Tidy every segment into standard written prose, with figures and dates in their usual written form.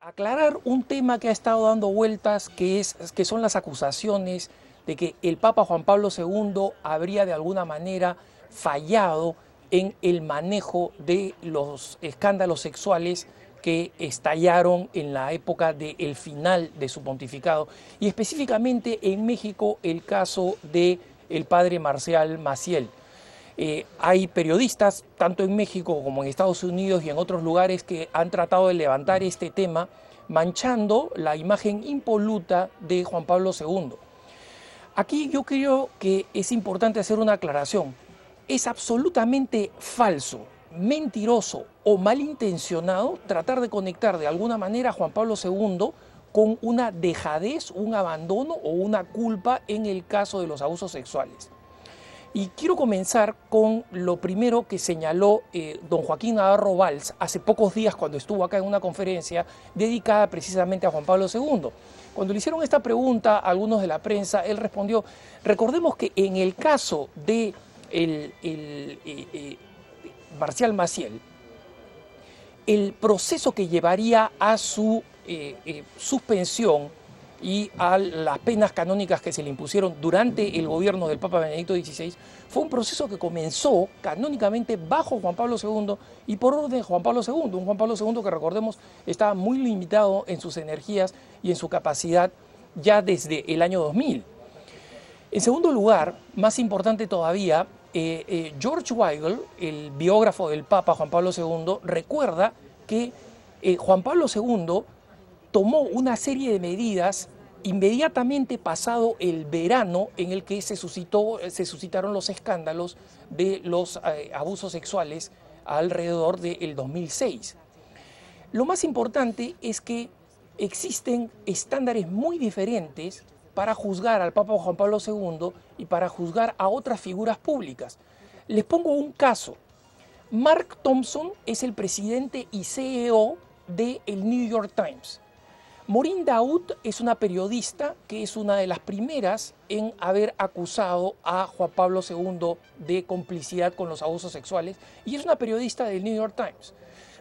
aclarar un tema que ha estado dando vueltas, que son las acusaciones de que el Papa Juan Pablo II habría de alguna manera fallado en el manejo de los escándalos sexuales que estallaron en la época del final de su pontificado, y específicamente en México el caso de el padre Marcial Maciel. Hay periodistas, tanto en México como en Estados Unidos y en otros lugares, que han tratado de levantar este tema, manchando la imagen impoluta de Juan Pablo II. Aquí yo creo que es importante hacer una aclaración. Es absolutamente falso, mentiroso o malintencionado tratar de conectar de alguna manera a Juan Pablo II con una dejadez, un abandono o una culpa en el caso de los abusos sexuales. Y quiero comenzar con lo primero que señaló don Joaquín Navarro Valls hace pocos días cuando estuvo acá en una conferencia dedicada precisamente a Juan Pablo II. Cuando le hicieron esta pregunta a algunos de la prensa, él respondió: recordemos que en el caso de Marcial Maciel, el proceso que llevaría a su suspensión y a las penas canónicas que se le impusieron durante el gobierno del Papa Benedicto XVI fue un proceso que comenzó canónicamente bajo Juan Pablo II y por orden de Juan Pablo II, un Juan Pablo II que, recordemos, estaba muy limitado en sus energías y en su capacidad ya desde el año 2000. En segundo lugar, más importante todavía, George Weigel, el biógrafo del Papa Juan Pablo II, recuerda que Juan Pablo II tomó una serie de medidas inmediatamente pasado el verano en el que se suscitaron los escándalos de los abusos sexuales alrededor del 2006. Lo más importante es que existen estándares muy diferentes para juzgar al Papa Juan Pablo II y para juzgar a otras figuras públicas. Les pongo un caso. Mark Thompson es el presidente y CEO del New York Times. Maureen Dowd es una periodista que es una de las primeras en haber acusado a Juan Pablo II de complicidad con los abusos sexuales, y es una periodista del New York Times.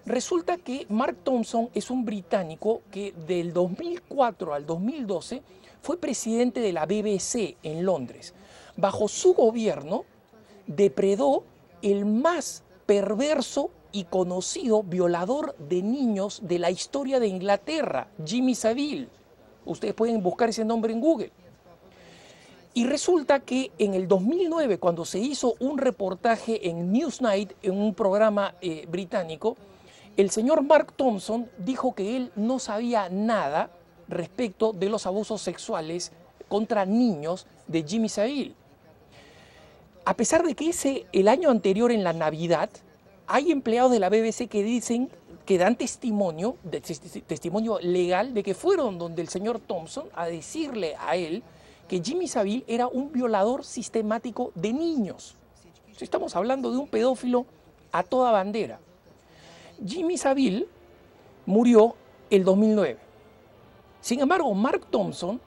Resulta que Mark Thompson es un británico que del 2004 al 2012 fue presidente de la BBC en Londres. Bajo su gobierno depredó el más perverso y conocido violador de niños de la historia de Inglaterra, Jimmy Savile. Ustedes pueden buscar ese nombre en Google. Y resulta que en el 2009, cuando se hizo un reportaje en Newsnight, en un programa británico, el señor Mark Thompson dijo que él no sabía nada respecto de los abusos sexuales contra niños de Jimmy Savile. A pesar de que el año anterior, en la Navidad, hay empleados de la BBC que dicen, que dan testimonio legal de que fueron donde el señor Thompson a decirle a él que Jimmy Savile era un violador sistemático de niños. Estamos hablando de un pedófilo a toda bandera. Jimmy Savile murió el 2009. Sin embargo, Mark Thompson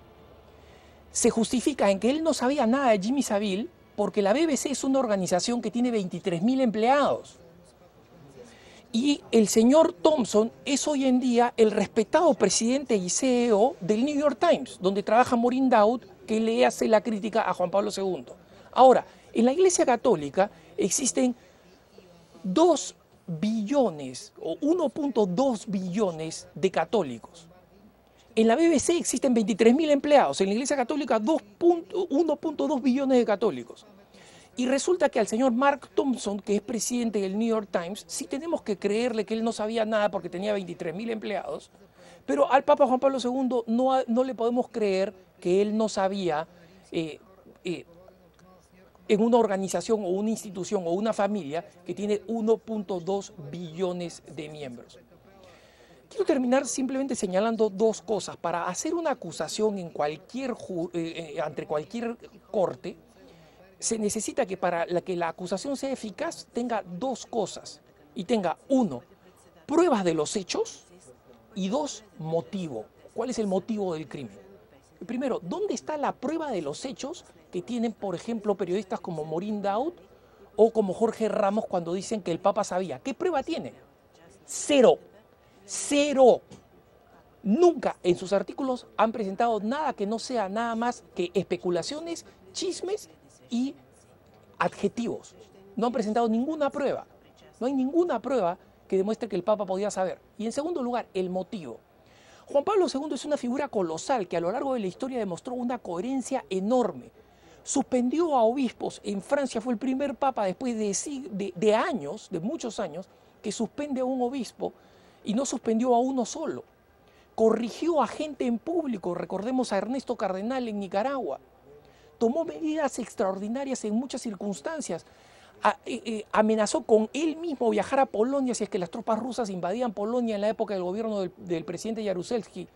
se justifica en que él no sabía nada de Jimmy Savile porque la BBC es una organización que tiene 23.000 empleados. Y el señor Thompson es hoy en día el respetado presidente y CEO del New York Times, donde trabaja Maureen Dowd, que le hace la crítica a Juan Pablo II. Ahora, en la Iglesia Católica existen 2 billones o 1.2 billones de católicos. En la BBC existen 23.000 empleados, en la Iglesia Católica 1.2 billones de católicos. Y resulta que al señor Mark Thompson, que es presidente del New York Times, sí tenemos que creerle que él no sabía nada porque tenía 23.000 empleados, pero al Papa Juan Pablo II no le podemos creer que él no sabía en una organización o una institución o una familia que tiene 1.2 billones de miembros. Quiero terminar simplemente señalando 2 cosas. Para hacer una acusación en ante cualquier corte, se necesita que para que la acusación sea eficaz tenga 2 cosas. Y tenga, 1, pruebas de los hechos, y 2, motivo. ¿Cuál es el motivo del crimen? Primero, ¿dónde está la prueba de los hechos que tienen, por ejemplo, periodistas como Maureen Dowd o como Jorge Ramos cuando dicen que el Papa sabía? ¿Qué prueba tiene? Cero. nunca en sus artículos han presentado nada que no sea nada más que especulaciones, chismes y adjetivos. No han presentado ninguna prueba. No hay ninguna prueba que demuestre que el Papa podía saber. Y en segundo lugar, el motivo. Juan Pablo II es una figura colosal que a lo largo de la historia demostró una coherencia enorme. Suspendió a obispos. En Francia fue el primer papa después de años, de muchos años, que suspende a un obispo y no suspendió a uno solo. Corrigió a gente en público, recordemos a Ernesto Cardenal en Nicaragua. Tomó medidas extraordinarias en muchas circunstancias. Amenazó con él mismo viajar a Polonia si es que las tropas rusas invadían Polonia en la época del gobierno del presidente Jaruzelski,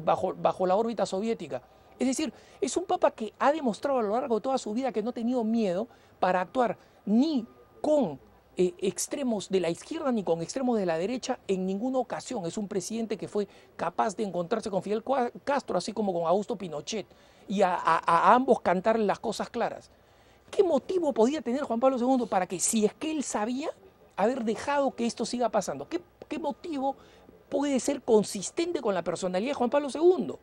bajo la órbita soviética. Es decir, es un papa que ha demostrado a lo largo de toda su vida que no ha tenido miedo para actuar ni con extremos de la izquierda ni con extremos de la derecha en ninguna ocasión. Es un presidente que fue capaz de encontrarse con Fidel Castro, así como con Augusto Pinochet, y a ambos cantarle las cosas claras. ¿Qué motivo podía tener Juan Pablo II para que, si es que él sabía, haber dejado que esto siga pasando? ¿Qué motivo puede ser consistente con la personalidad de Juan Pablo II?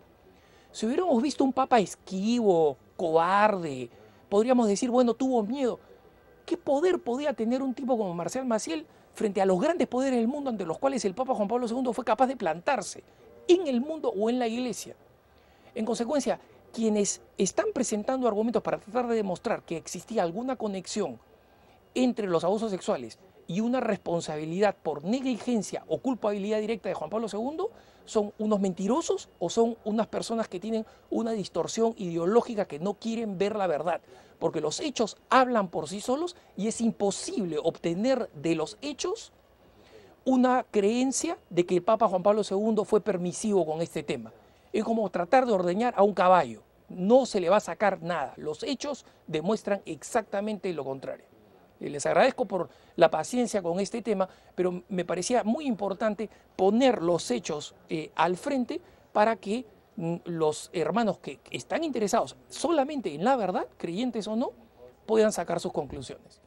Si hubiéramos visto un papa esquivo, cobarde, podríamos decir, bueno, tuvo miedo. ¿Qué poder podía tener un tipo como Marcial Maciel frente a los grandes poderes del mundo ante los cuales el Papa Juan Pablo II fue capaz de plantarse, en el mundo o en la Iglesia? En consecuencia, quienes están presentando argumentos para tratar de demostrar que existía alguna conexión entre los abusos sexuales y una responsabilidad por negligencia o culpabilidad directa de Juan Pablo II son unos mentirosos o son unas personas que tienen una distorsión ideológica que no quieren ver la verdad, porque los hechos hablan por sí solos y es imposible obtener de los hechos una creencia de que el Papa Juan Pablo II fue permisivo con este tema. Es como tratar de ordeñar a un caballo. No se le va a sacar nada. Los hechos demuestran exactamente lo contrario. Les agradezco por la paciencia con este tema, pero me parecía muy importante poner los hechos al frente para que los hermanos que están interesados solamente en la verdad, creyentes o no, puedan sacar sus conclusiones.